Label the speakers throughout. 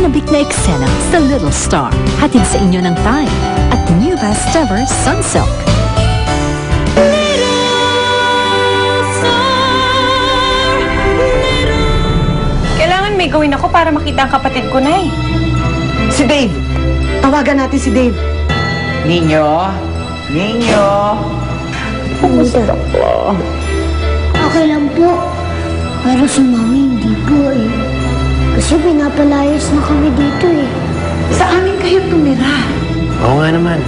Speaker 1: Nabik na eksena sa Little Star. Hatid sa inyo ng Time at new best ever Sunsilk.
Speaker 2: Kailangan may gawin ako para makita ang kapatid ko, Nay.
Speaker 3: Si Dave! Tawagan natin si Dave. Ninyo? Ninyo?
Speaker 4: Kumusta po? Okay lang po. Pero si Mami hindi po eh. Kasi pinapalayas na kami dito eh.
Speaker 3: Sa amin kayo tumira.
Speaker 5: Oo nga naman.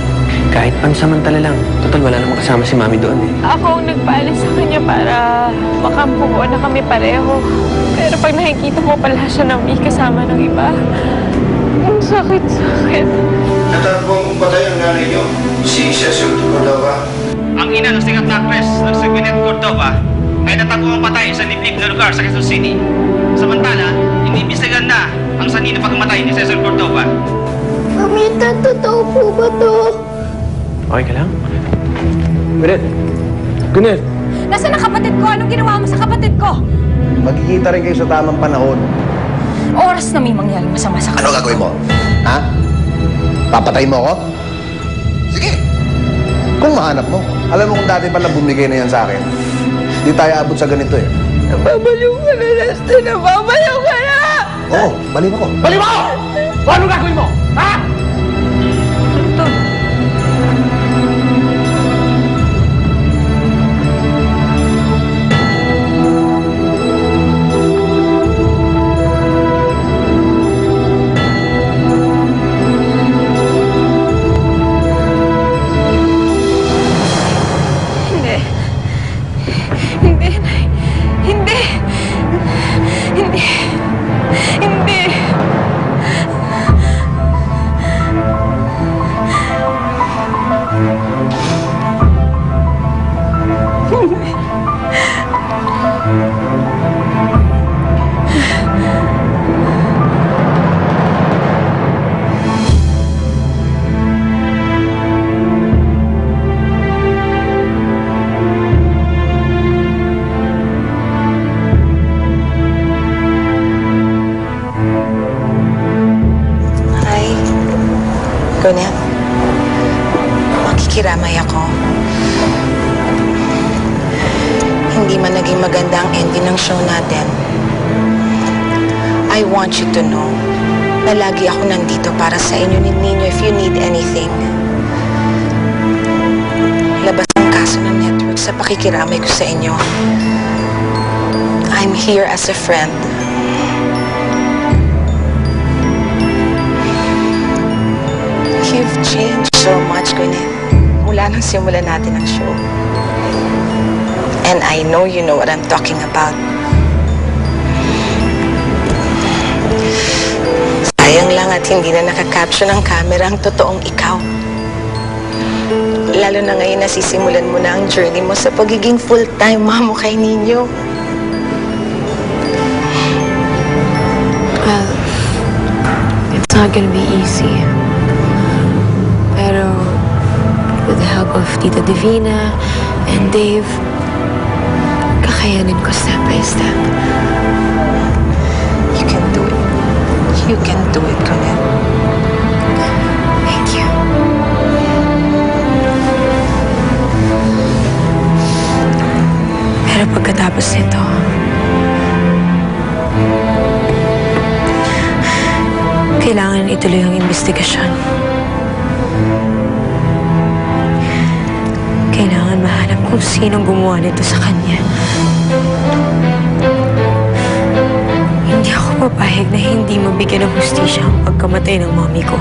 Speaker 5: Kahit pansamantala lang. Total, wala namang kasama si Mami doon eh.
Speaker 2: Ako ang nagpaalis sa kanya para makampuo na kami pareho. Pero pag nakikita mo pala siya na may kasama ng iba, ang sakit-sakit.
Speaker 6: Natatapong patay ang nanay niyo, si Cecil Cordova.
Speaker 7: Ang ina ng sikat na actress ng si Gwyneth Cordova ay natagpuang patay sa liblib na lugar sa Quezon City. Samantala, iniimbestigahan na ang sanhi ng pagkamatay ni Cecil Cordova.
Speaker 4: Mamita, totoo po ba to?
Speaker 5: Okay ka lang? Gwyneth! Gwyneth!
Speaker 2: Nasaan ang kapatid ko? Anong ginawa mo sa kapatid ko?
Speaker 6: Magkikita rin kayo sa tamang panahon.
Speaker 2: Oras na may mangyaring masama sa
Speaker 6: Ano gagawin mo? Ha? Papatayin mo ako? Sige. Kung mahanap mo. Alam mo kung dati pala bumigay na yan sa akin. Hindi tayo abot sa ganito eh.
Speaker 2: Nababaliw ka na, Lester. Nababaliw ka na!
Speaker 6: Oo, baliw ako. Baliw ako! Ano gagawin mo? Ha?
Speaker 2: Ito.
Speaker 8: Gwyneth, makikiramay ako. Hindi man naging maganda ang ending ng show natin. I want you to know na lagi ako nandito para sa inyo ni Nino if you need anything. Labas ang kaso ng network sa pakikiramay ko sa inyo. I'm here as a friend. You've changed so much, Gwyneth, mula nang simulan natin ang show. And I know you know what I'm talking about. Sayang lang at hindi na nakakapture ng camera ang totoong ikaw. Lalo na ngayon nasisimulan mo na ang journey mo sa pagiging full-time mamo kay Nino.
Speaker 9: Well, it's not gonna be easy. Pero, with the help of Tita Divina and Dave, kakayanin ko step by step.
Speaker 8: You can do it. You can do it, Gwyneth.
Speaker 9: Thank you. Pero pagkatapos nito, kailangan ituloy ang investigasyon. Kailangan mahanap kung sinong gumawa nito sa kanya. Hindi ako papayag na hindi mabigyan ng hustisya ang pagkamatay ng mami ko.